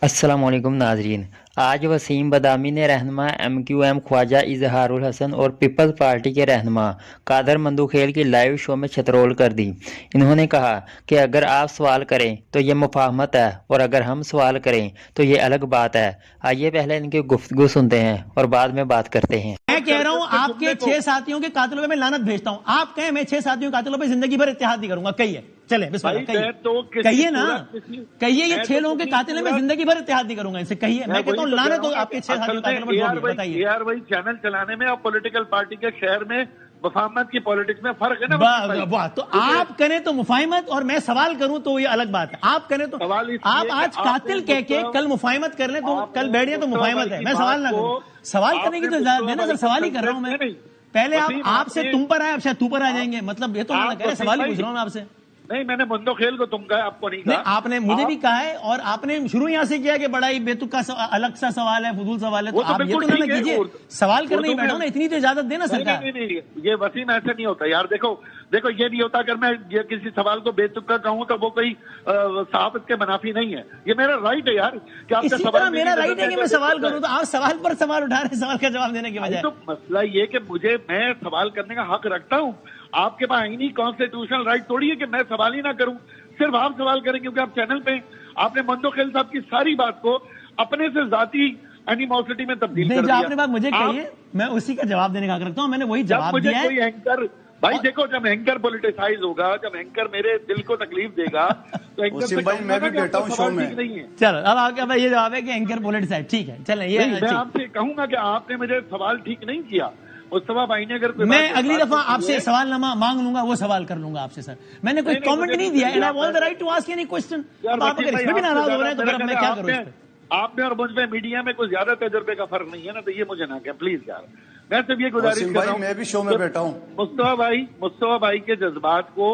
अस्सलाम वालेकुम नाजरीन। आज वसीम बदामी ने रहनुमा MQM ख्वाजा इजहारुल हसन और पीपल्स पार्टी के रहनुमा कादर मंदूखेल की लाइव शो में छतरोल कर दी। इन्होंने कहा कि अगर आप सवाल करें तो ये मुफाहमत है और अगर हम सवाल करें तो ये अलग बात है। आइए पहले इनकी गुफ्तगू सुनते हैं और बाद में बात करते हैं। मैं कह रहा हूं आपके 6 साथियों के कातिलों पे मैं लानत भेजता हूं। आप कहें मैं 6 साथियों के कातिलों पे जिंदगी भर इत्तेहाद नहीं करूंगा। कहिए, चले बिस्मिल्लाह कहिए, कहिए ना, कहिए ये 6 लोगों के कातिल हैं, मैं जिंदगी भर इत्तेहाद नहीं करूंगा इनसे। कहिए, मैं कहता हूं लानत हो आपके 6 साथियों के कातिलों पर। बताइए यार वही चैनल चलाने में और पॉलिटिकल पार्टी के शहर में मुफाहमत की पॉलिटिक्स में फर्क है ना। वाह, तो आप करें तो मुफाहिमत और मैं सवाल करूं तो ये अलग बात है। आप करें तो आप आज कातिल कह के कल मुफाहिमत कर लें तो कल बैठ जाए तो मुफाहिमत है। मैं सवाल ना करूं, सवाल करने की तो इजाजत है ना सर। सवाल ही कर रहा हूं मैं। पहले आपसे तुम पर आए, अब शायद तू पर आ जाएंगे। मतलब ये तो मैं कह रहे सवाल ही पूछ रहा हूं मैं आपसे। नहीं, मैंने मंदोखेल को तुम कहा, आपको नहीं कहा। आपने मुझे भी कहा है और आपने शुरू यहां से किया कि बड़ा ही बेतुका अलग सा सवाल है, फजूल सवाल है। तो आप ये तो ना कीजिए, सवाल करने ही बैठा हूं ना, इतनी तो इजाजत देना सरकार। नहीं, ये वसीम ऐसे नहीं होता यार। देखो ये नहीं होता अगर मैं ये किसी सवाल को बेतुका कहूं तो वो कोई सहाफत के मुनाफी नहीं है। ये मेरा राइट है यार कि आपका सवाल। मेरा राइट है कि मैं सवाल करूं, तो आप सवाल पर सवाल उठा रहे हैं सवाल का जवाब देने के बजाय। तो मसला ये कि मैं सवाल करने का हक रखता हूं। आपके पास आईनी कॉन्स्टिट्यूशनल राइट थोड़ी है कि मैं सवाल ही ना करूं। सिर्फ आप सवाल करें क्योंकि आप चैनल पे। आपने मंदोखेल साहब की सारी बात को अपने से जाती एनिमोसिटी में तब्दील कर दिया। आपने बात मुझे कही, मैं उसी का जवाब देने का हक रखता हूं। मैंने वही जवाब दिया है। कोई एंकर भाई देखो, जब एंकर पॉलिटिसाइज होगा, जब एंकर मेरे दिल को तकलीफ देगा तो एंकर भाई मैं भी बैठा हूं शो में। नहीं है। चलो अब आपका ये जवाब है कि एंकर पॉलिटिसाइज ठीक है। चलें, ये मैं आपसे कहूंगा कि आपने मुझे सवाल ठीक नहीं किया। मुस्तफा भाई ने अगर मैं अगली दफा आपसे सवालनामा मांग लूंगा, वो सवाल कर लूंगा आपसे सर। मैंने कोई कमेंट नहीं दिया। And I have all the right to ask any question. आप अगर इसमें भी नाराज हो रहे हैं तो फिर मैं क्या करूं? आपने और मुझ में मीडिया में कुछ ज्यादा तजुर्बे का फर्क नहीं है ना, तो ये मुझे ना कहें प्लीज यार। मैं सिर्फ ये गुजारिश कर रहा हूं, मैं भी शो में बैठा हूं। मुस्तफा भाई के जज्बात को,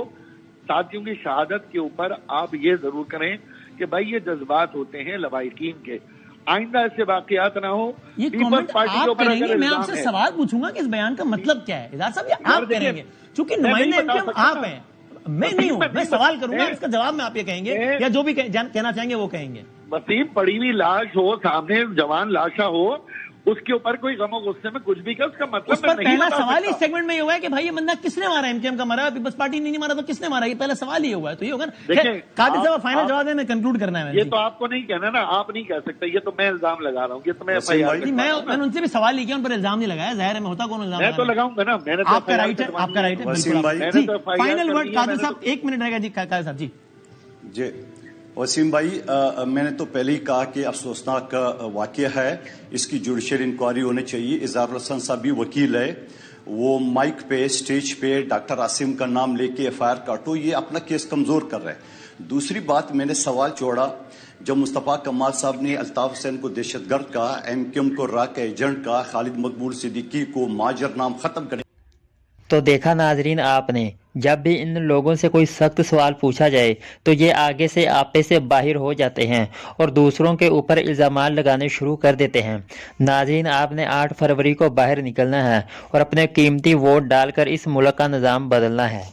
साथियों की शहादत के ऊपर आप ये जरूर करें कि भाई ये जज्बात होते हैं लवाहिकीन के। आइंदा ऐसे वाकयात ना हो। ये कमेंट आप करेंगे, मैं आपसे सवाल पूछूंगा कि इस बयान का मतलब क्या है। इधर साहब ये आप करेंगे, चूंकि नुमाइंदे MQM आप हैं, मैं नहीं हूं। मैं सवाल करूंगा, इसका जवाब में आप ये कहेंगे या जो भी कहना चाहेंगे वो कहेंगे। वसीम, पड़ी हुई लाश हो सामने, जवान लाशा हो, उसके ऊपर कोई गमो गुस्से में कुछ भी कर, उसका मतलब उस पर पहला सवाल ही सेगमेंट में ये हुआ है कि भाई ये बंदा किसने मारा? MQM का मारा, पीपल्स पार्टी ने नहीं मारा तो किसने मारा? ये पहला सवाल ही हुआ है। तो ये होगा ना। कादिर साहब फाइनल जवाब देना, कंक्लूड करना है। ये तो आपको नहीं कहना ना, आप नहीं कह सकते। ये तो मैं इल्जाम लगा रहा हूँ। ये तो मैंने उनसे भी सवाल ही किया, उन पर इल्जाम नहीं लगाया। जाहिर है मैं होता कौन इल्जाम? मैं तो लगाऊंगा ना। मैंने आपका राइट है, आपका राइट है। फाइनल वर्ड कादिर साहब, 1 मिनट रहेगा जी। कादिर साहब जी। वसीम भाई, मैंने तो पहले ही कहा कि अफसोसनाक वाकया है, इसकी जुडिशियल इंक्वायरी होनी चाहिए। इजहारुल हसन साहब भी वकील है, वो माइक पे स्टेज पे डॉक्टर आसिम का नाम लेके FIR काटो, ये अपना केस कमजोर कर रहे हैं। दूसरी बात, मैंने सवाल छोड़ा जब मुस्तफा कमाल साहब ने अल्ताफ हुसैन को दहशतगर्द का, MQM को राक एजेंट का, खालिद मकबूल सिद्दीकी को माजर नाम खत्म करने। तो देखा नाजरीन आपने, जब भी इन लोगों से कोई सख्त सवाल पूछा जाए तो ये आगे से आपे से बाहर हो जाते हैं और दूसरों के ऊपर इल्ज़ामात लगाने शुरू कर देते हैं। नाजरीन, आपने 8 फरवरी को बाहर निकलना है और अपने कीमती वोट डालकर इस मुल्क का निज़ाम बदलना है।